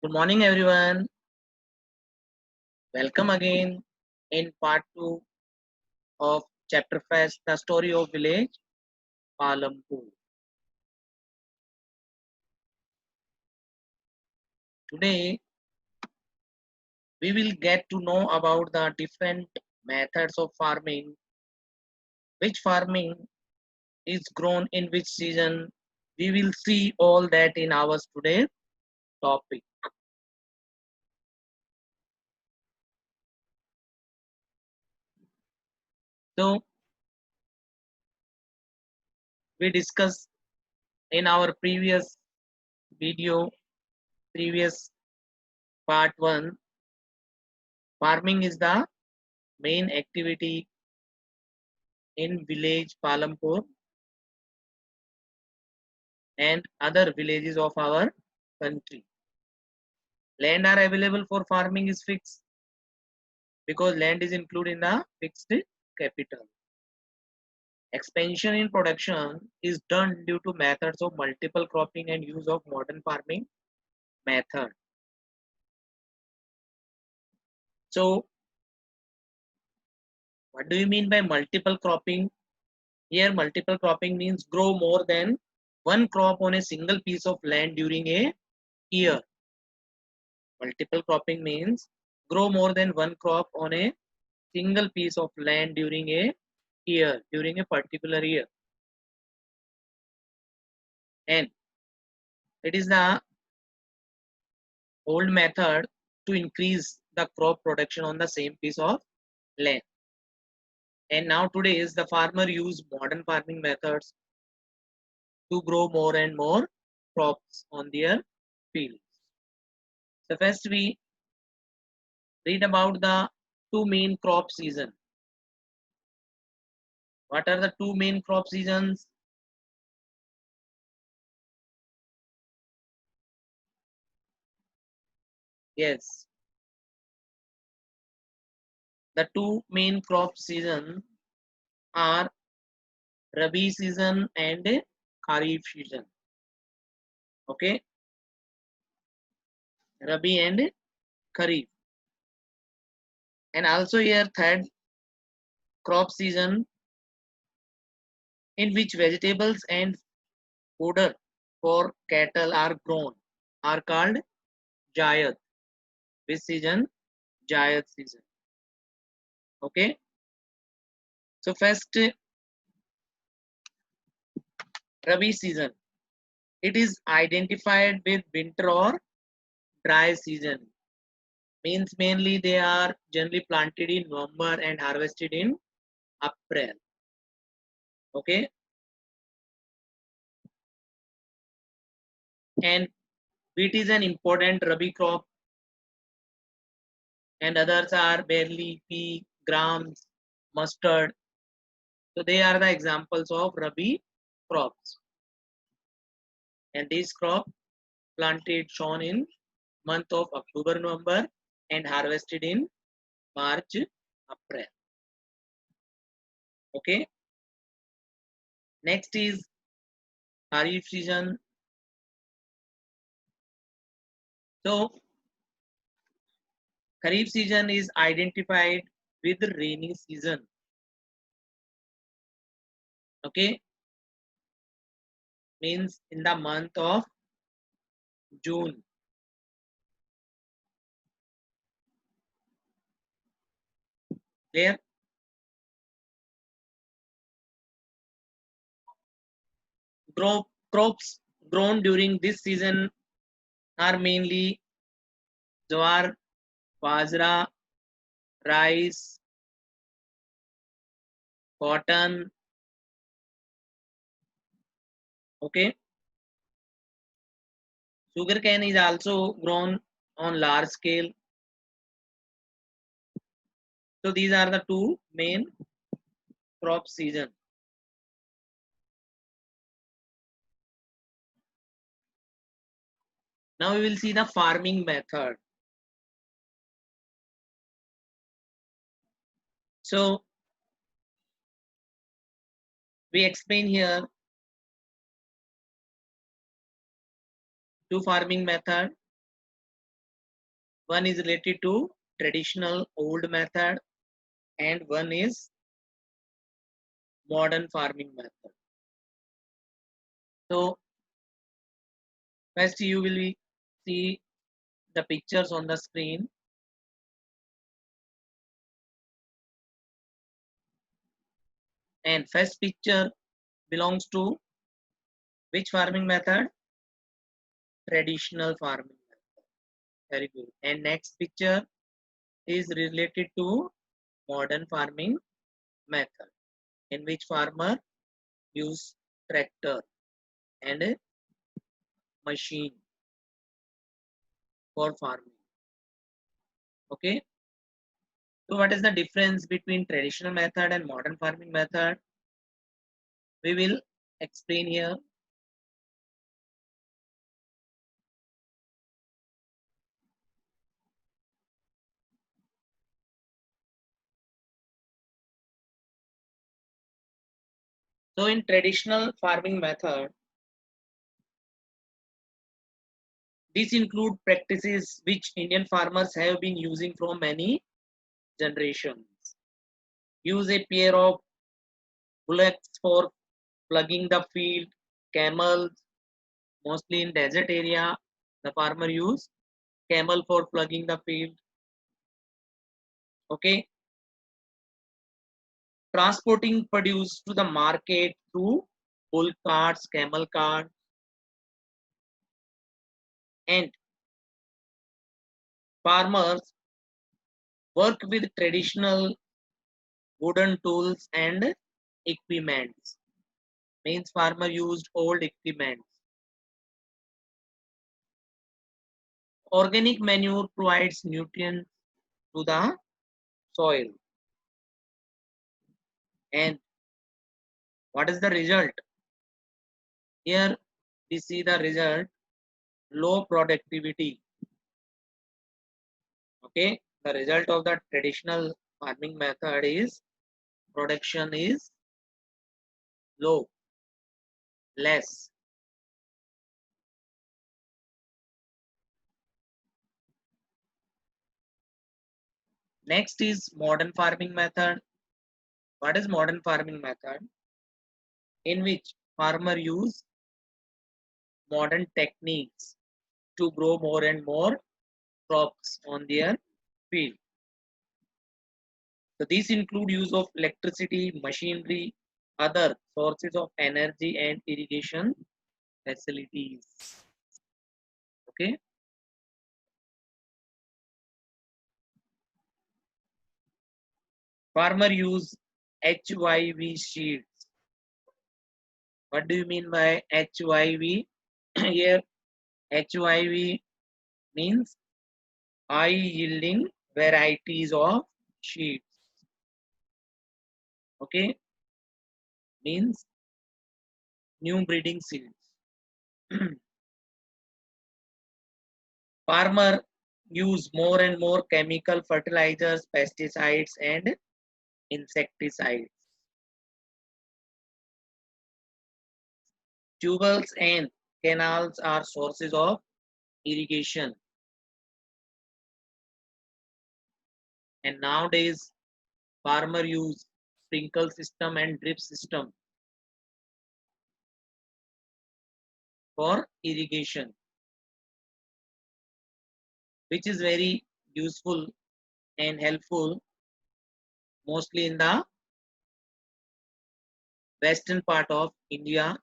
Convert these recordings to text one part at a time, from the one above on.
Good morning, everyone. Welcome again in part 2 of Chapter Fest, the story of village Palampur. Today, we will get to know about the different methods of farming, which farming is grown in which season. We will see all that in our today's topic. So, we discussed in our previous video, previous part 1, farming is the main activity in village Palampur and other villages of our country. Land are available for farming is fixed because land is included in the fixed capital. Expansion in production is done due to methods of multiple cropping and use of modern farming method. So, what do you mean by multiple cropping? Here, multiple cropping means grow more than one crop on a single piece of land during a year. Multiple cropping means grow more than one crop on a single piece of land during a year, during a particular year. And it is the old method to increase the crop production on the same piece of land. And now today is the farmer use modern farming methods to grow more and more crops on their fields. So first we read about the two main crop season. What are the two main crop seasons? Yes, the two main crop season are Rabi season and Kharif season. Okay, Rabi and Kharif. And also here third crop season in which vegetables and fodder for cattle are grown are called Jayat. Which season? Jayat season. Okay. So first Rabi season. It is identified with winter or dry season. Means mainly they are generally planted in November and harvested in April. Okay. And wheat is an important Rabi crop, and others are barley, pea, grams, mustard. So they are the examples of Rabi crops. And these crop planted shown in month of October, November and harvested in March, April. Okay. Next is Kharif season. So Kharif season is identified with the rainy season. Okay. Means in the month of June. Clear? Crops grown during this season are mainly jowar, bajra, rice, cotton. Okay. Sugarcane is also grown on large scale. So these are the two main crop season. Now we will see the farming method. So we explain here two farming method. One is related to traditional old method and one is modern farming method. So first you will see the pictures on the screen. And first picture belongs to which farming method? Traditional farming method. Very good. And next picture is related to modern farming method, in which farmer use tractor and a machine for farming. Okay. So what is the difference between traditional method and modern farming method? We will explain here. So in traditional farming method, these include practices which Indian farmers have been using for many generations. Use a pair of bullocks for plugging the field, camels, mostly in desert area, the farmer use camel for plugging the field. Okay, transporting produce to the market through bull carts, camel cart, and farmers work with traditional wooden tools and equipments. Means farmer used old equipment. Organic manure provides nutrients to the soil. And what is the result? Here we see the result, low productivity. Okay, the result of the traditional farming method is production is low, less. Next is modern farming method. What is modern farming method? In which farmer use modern techniques to grow more and more crops on their field. So these include use of electricity, machinery, other sources of energy and irrigation facilities. Okay. Farmer use HYV sheets. What do you mean by HYV? Here HYV means high yielding varieties of sheets. Okay, means new breeding seeds. Farmer use more and more chemical fertilizers, pesticides, and insecticides. Tubers and canals are sources of irrigation. And nowadays, farmer use sprinkle system and drip system for irrigation, which is very useful and helpful mostly in the western part of India,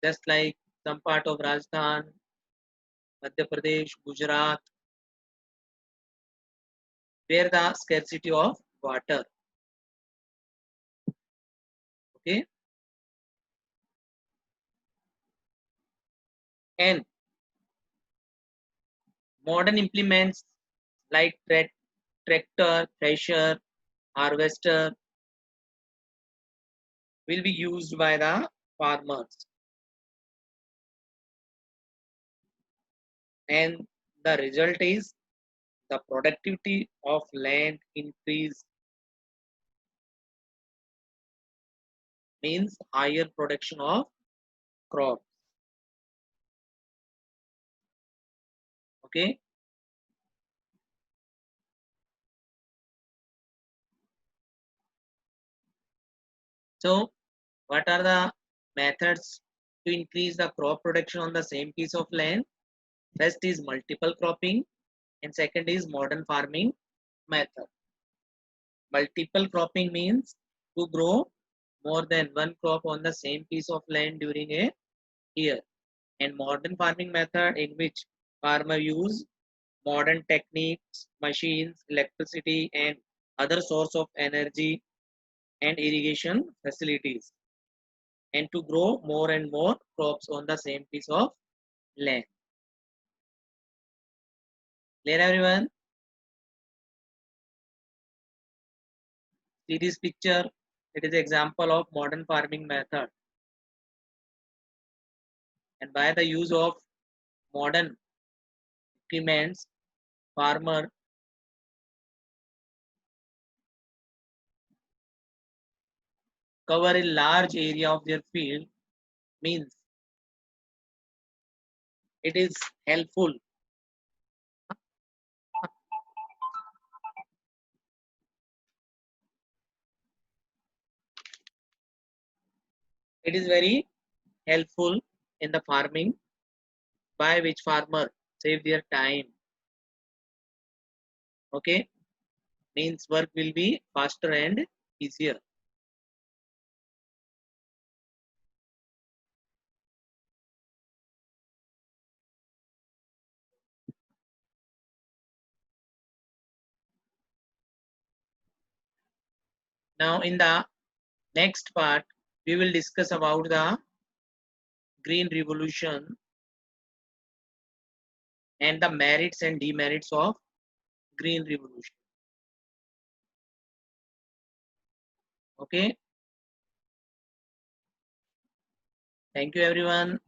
just like some part of Rajasthan, Madhya Pradesh, Gujarat, where the scarcity of water. Okay, and modern implements like tractor, thresher, harvester will be used by the farmers, and the result is the productivity of land increase, means higher production of crops. Okay. So what are the methods to increase the crop production on the same piece of land? First is multiple cropping and second is modern farming method. Multiple cropping means to grow more than one crop on the same piece of land during a year. And modern farming method in which farmer use modern techniques, machines, electricity and other source of energy and irrigation facilities and to grow more and more crops on the same piece of land. Clear everyone? See this picture, it is example of modern farming method and by the use of modern equipments farmer cover a large area of their field means it is helpful. It is very helpful in the farming by which farmer save their time. Okay, means work will be faster and easier. Now in the next part we will discuss about the green revolution and the merits and demerits of green revolution. Okay, thank you everyone.